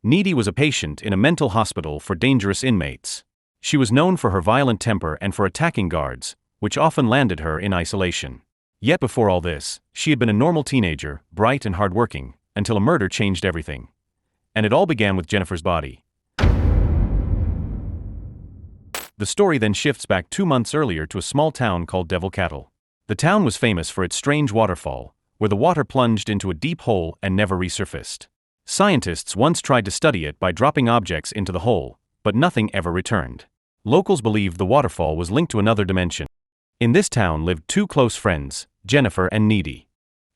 Needy was a patient in a mental hospital for dangerous inmates. She was known for her violent temper and for attacking guards, which often landed her in isolation. Yet before all this, she had been a normal teenager, bright and hardworking, until a murder changed everything. And it all began with Jennifer's body. The story then shifts back 2 months earlier to a small town called Devil Cattle. The town was famous for its strange waterfall, where the water plunged into a deep hole and never resurfaced. Scientists once tried to study it by dropping objects into the hole, but nothing ever returned. Locals believed the waterfall was linked to another dimension. In this town lived 2 close friends, Jennifer and Needy.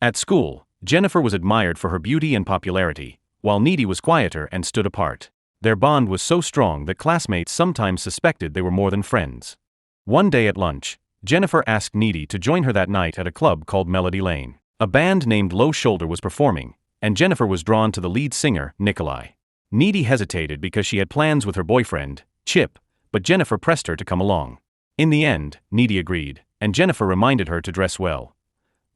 At school, Jennifer was admired for her beauty and popularity, while Needy was quieter and stood apart. Their bond was so strong that classmates sometimes suspected they were more than friends. One day at lunch, Jennifer asked Needy to join her that night at a club called Melody Lane. A band named Low Shoulder was performing, and Jennifer was drawn to the lead singer, Nikolai. Needy hesitated because she had plans with her boyfriend, Chip, but Jennifer pressed her to come along. In the end, Needy agreed, and Jennifer reminded her to dress well.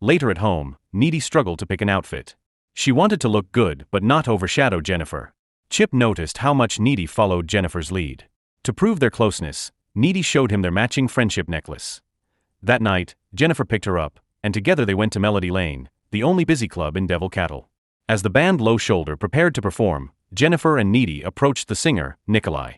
Later at home, Needy struggled to pick an outfit. She wanted to look good but not overshadow Jennifer. Chip noticed how much Needy followed Jennifer's lead. To prove their closeness, Needy showed him their matching friendship necklace. That night, Jennifer picked her up, and together they went to Melody Lane, the only busy club in Devil Cattle. As the band Low Shoulder prepared to perform, Jennifer and Needy approached the singer, Nikolai.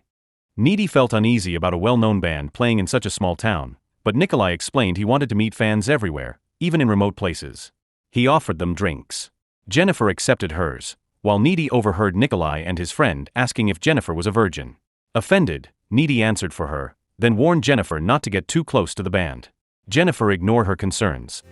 Needy felt uneasy about a well-known band playing in such a small town, but Nikolai explained he wanted to meet fans everywhere, even in remote places. He offered them drinks. Jennifer accepted hers, while Needy overheard Nikolai and his friend asking if Jennifer was a virgin. Offended, Needy answered for her, then warned Jennifer not to get too close to the band. Jennifer ignored her concerns.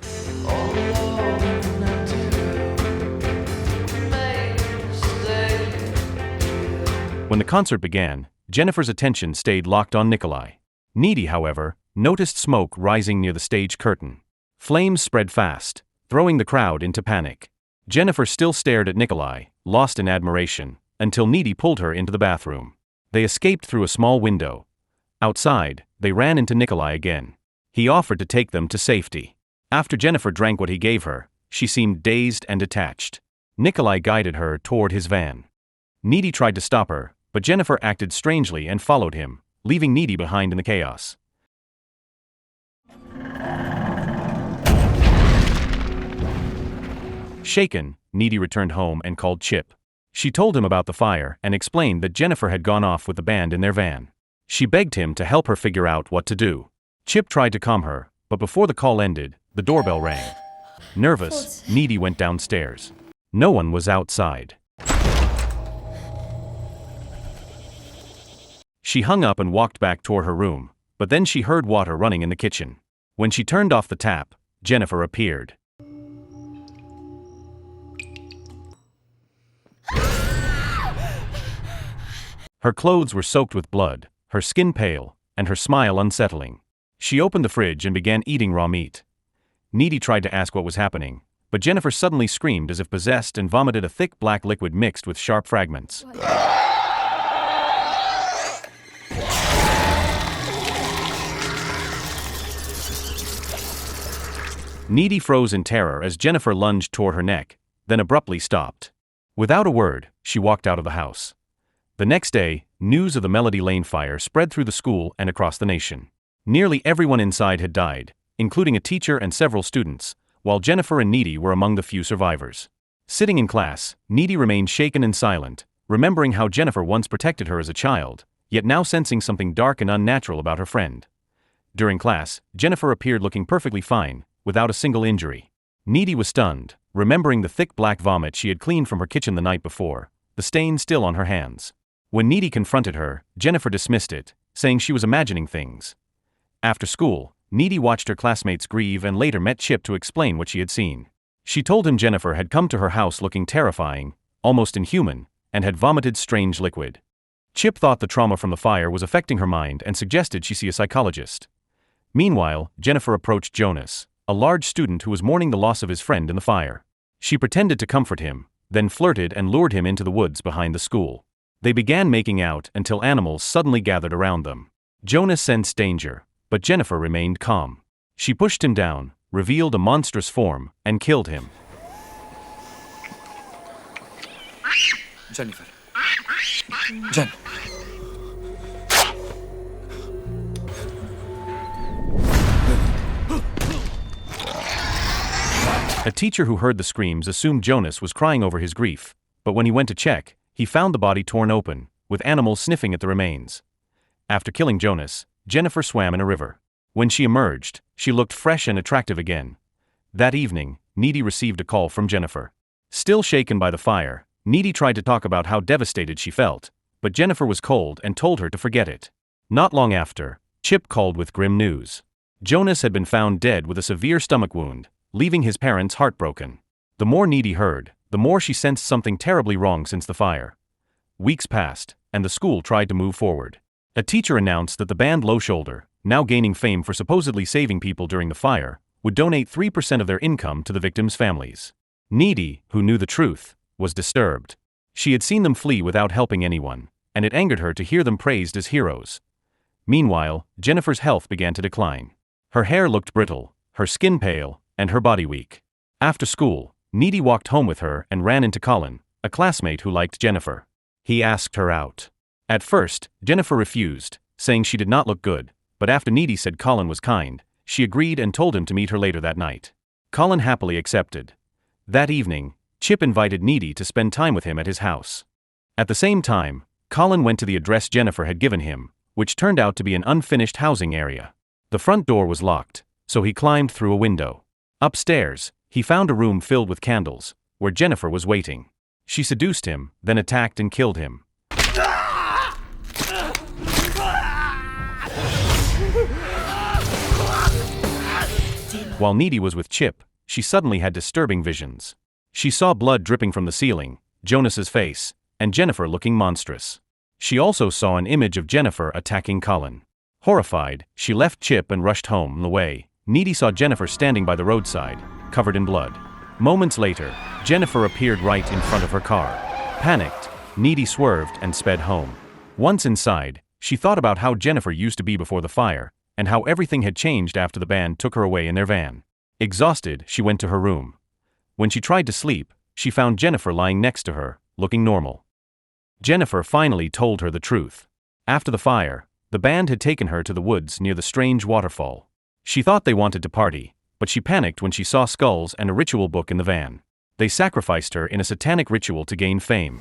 When the concert began, Jennifer's attention stayed locked on Nikolai. Needy, however, noticed smoke rising near the stage curtain. Flames spread fast, throwing the crowd into panic. Jennifer still stared at Nikolai, lost in admiration, until Needy pulled her into the bathroom. They escaped through a small window. Outside, they ran into Nikolai again. He offered to take them to safety. After Jennifer drank what he gave her, she seemed dazed and detached. Nikolai guided her toward his van. Needy tried to stop her, but Jennifer acted strangely and followed him, leaving Needy behind in the chaos. Shaken, Needy returned home and called Chip. She told him about the fire and explained that Jennifer had gone off with the band in their van. She begged him to help her figure out what to do. Chip tried to calm her, but before the call ended, the doorbell rang. Nervous, Needy went downstairs. No one was outside. She hung up and walked back toward her room, but then she heard water running in the kitchen. When she turned off the tap, Jennifer appeared. Her clothes were soaked with blood, her skin pale, and her smile unsettling. She opened the fridge and began eating raw meat. Needy tried to ask what was happening, but Jennifer suddenly screamed as if possessed and vomited a thick black liquid mixed with sharp fragments. Needy froze in terror as Jennifer lunged toward her neck, then abruptly stopped. Without a word, she walked out of the house. The next day, news of the Melody Lane fire spread through the school and across the nation. Nearly everyone inside had died, including a teacher and several students, while Jennifer and Needy were among the few survivors. Sitting in class, Needy remained shaken and silent, remembering how Jennifer once protected her as a child, yet now sensing something dark and unnatural about her friend. During class, Jennifer appeared looking perfectly fine, without a single injury. Needy was stunned, remembering the thick black vomit she had cleaned from her kitchen the night before, the stain still on her hands. When Needy confronted her, Jennifer dismissed it, saying she was imagining things. After school, Needy watched her classmates grieve and later met Chip to explain what she had seen. She told him Jennifer had come to her house looking terrifying, almost inhuman, and had vomited strange liquid. Chip thought the trauma from the fire was affecting her mind and suggested she see a psychologist. Meanwhile, Jennifer approached Jonas, a large student who was mourning the loss of his friend in the fire. She pretended to comfort him, then flirted and lured him into the woods behind the school. They began making out until animals suddenly gathered around them. Jonas sensed danger, but Jennifer remained calm. She pushed him down, revealed a monstrous form, and killed him. Jennifer, Jen. A teacher who heard the screams assumed Jonas was crying over his grief, but when he went to check, he found the body torn open, with animals sniffing at the remains. After killing Jonas, Jennifer swam in a river. When she emerged, she looked fresh and attractive again. That evening, Needy received a call from Jennifer. Still shaken by the fire, Needy tried to talk about how devastated she felt, but Jennifer was cold and told her to forget it. Not long after, Chip called with grim news. Jonas had been found dead with a severe stomach wound, leaving his parents heartbroken. The more Needy heard, the more she sensed something terribly wrong since the fire. Weeks passed, and the school tried to move forward. A teacher announced that the band Low Shoulder, now gaining fame for supposedly saving people during the fire, would donate 3% of their income to the victims' families. Needy, who knew the truth, was disturbed. She had seen them flee without helping anyone, and it angered her to hear them praised as heroes. Meanwhile, Jennifer's health began to decline. Her hair looked brittle, her skin pale, and her body weak. After school, Needy walked home with her and ran into Colin, a classmate who liked Jennifer. He asked her out. At first, Jennifer refused, saying she did not look good, but after Needy said Colin was kind, she agreed and told him to meet her later that night. Colin happily accepted. That evening, Chip invited Needy to spend time with him at his house. At the same time, Colin went to the address Jennifer had given him, which turned out to be an unfinished housing area. The front door was locked, so he climbed through a window. Upstairs, he found a room filled with candles, where Jennifer was waiting. She seduced him, then attacked and killed him. While Needy was with Chip, she suddenly had disturbing visions. She saw blood dripping from the ceiling, Jonas's face, and Jennifer looking monstrous. She also saw an image of Jennifer attacking Colin. Horrified, she left Chip and rushed home. On the way, Needy saw Jennifer standing by the roadside, covered in blood. Moments later, Jennifer appeared right in front of her car. Panicked, Needy swerved and sped home. Once inside, she thought about how Jennifer used to be before the fire, and how everything had changed after the band took her away in their van. Exhausted, she went to her room. When she tried to sleep, she found Jennifer lying next to her, looking normal. Jennifer finally told her the truth. After the fire, the band had taken her to the woods near the strange waterfall. She thought they wanted to party, but she panicked when she saw skulls and a ritual book in the van. They sacrificed her in a satanic ritual to gain fame.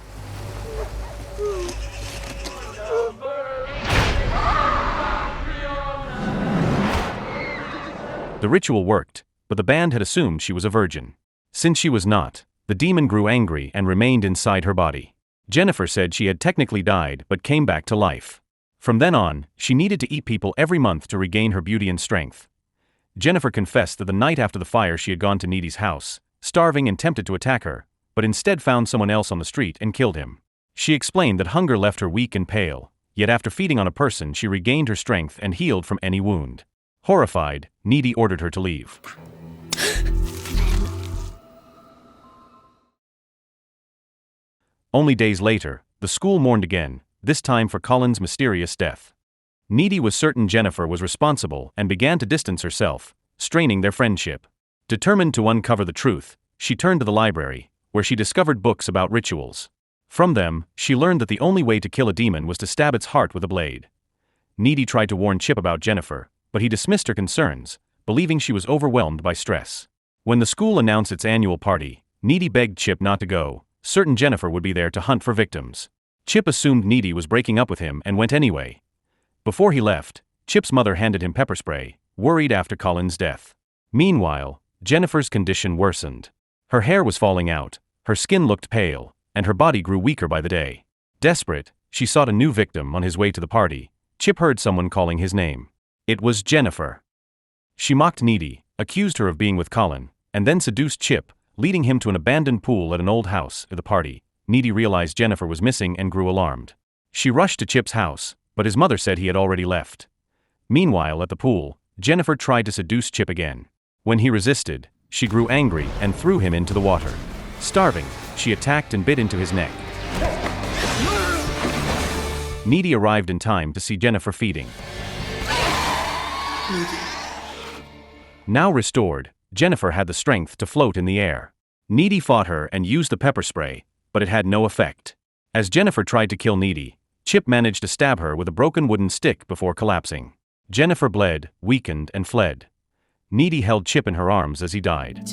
The ritual worked, but the band had assumed she was a virgin. Since she was not, the demon grew angry and remained inside her body. Jennifer said she had technically died but came back to life. From then on, she needed to eat people every month to regain her beauty and strength. Jennifer confessed that the night after the fire she had gone to Needy's house, starving and tempted to attack her, but instead found someone else on the street and killed him. She explained that hunger left her weak and pale, yet after feeding on a person she regained her strength and healed from any wound. Horrified, Needy ordered her to leave. Only days later, the school mourned again, this time for Colin's mysterious death. Needy was certain Jennifer was responsible and began to distance herself, straining their friendship. Determined to uncover the truth, she turned to the library, where she discovered books about rituals. From them, she learned that the only way to kill a demon was to stab its heart with a blade. Needy tried to warn Chip about Jennifer, but he dismissed her concerns, believing she was overwhelmed by stress. When the school announced its annual party, Needy begged Chip not to go, certain Jennifer would be there to hunt for victims. Chip assumed Needy was breaking up with him and went anyway. Before he left, Chip's mother handed him pepper spray, worried after Colin's death. Meanwhile, Jennifer's condition worsened. Her hair was falling out, her skin looked pale, and her body grew weaker by the day. Desperate, she sought a new victim. On his way to the party, Chip heard someone calling his name. It was Jennifer. She mocked Needy, accused her of being with Colin, and then seduced Chip, leading him to an abandoned pool at an old house. At the party, Needy realized Jennifer was missing and grew alarmed. She rushed to Chip's house, but his mother said he had already left. Meanwhile, at the pool, Jennifer tried to seduce Chip again. When he resisted, she grew angry and threw him into the water. Starving, she attacked and bit into his neck. Needy arrived in time to see Jennifer feeding. Now restored, Jennifer had the strength to float in the air. Needy fought her and used the pepper spray, but it had no effect. As Jennifer tried to kill Needy, Chip managed to stab her with a broken wooden stick before collapsing. Jennifer bled, weakened, and fled. Needy held Chip in her arms as he died.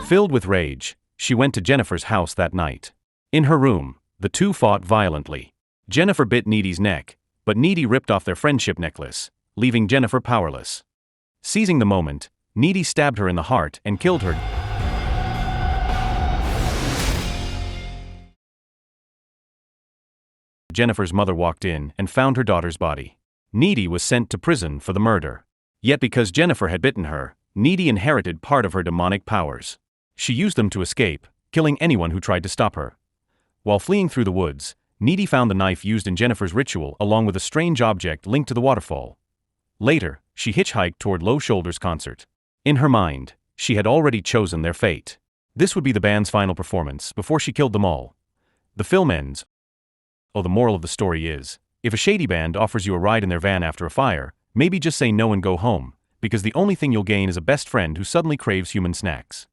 Filled with rage, she went to Jennifer's house that night. In her room, the two fought violently. Jennifer bit Needy's neck, but Needy ripped off their friendship necklace, leaving Jennifer powerless. Seizing the moment, Needy stabbed her in the heart and killed her. Jennifer's mother walked in and found her daughter's body. Needy was sent to prison for the murder. Yet because Jennifer had bitten her, Needy inherited part of her demonic powers. She used them to escape, killing anyone who tried to stop her. While fleeing through the woods, Needy found the knife used in Jennifer's ritual along with a strange object linked to the waterfall. Later, she hitchhiked toward Low Shoulders' concert. In her mind, she had already chosen their fate. This would be the band's final performance before she killed them all. The film ends. Oh, the moral of the story is, if a shady band offers you a ride in their van after a fire, maybe just say no and go home, because the only thing you'll gain is a best friend who suddenly craves human snacks.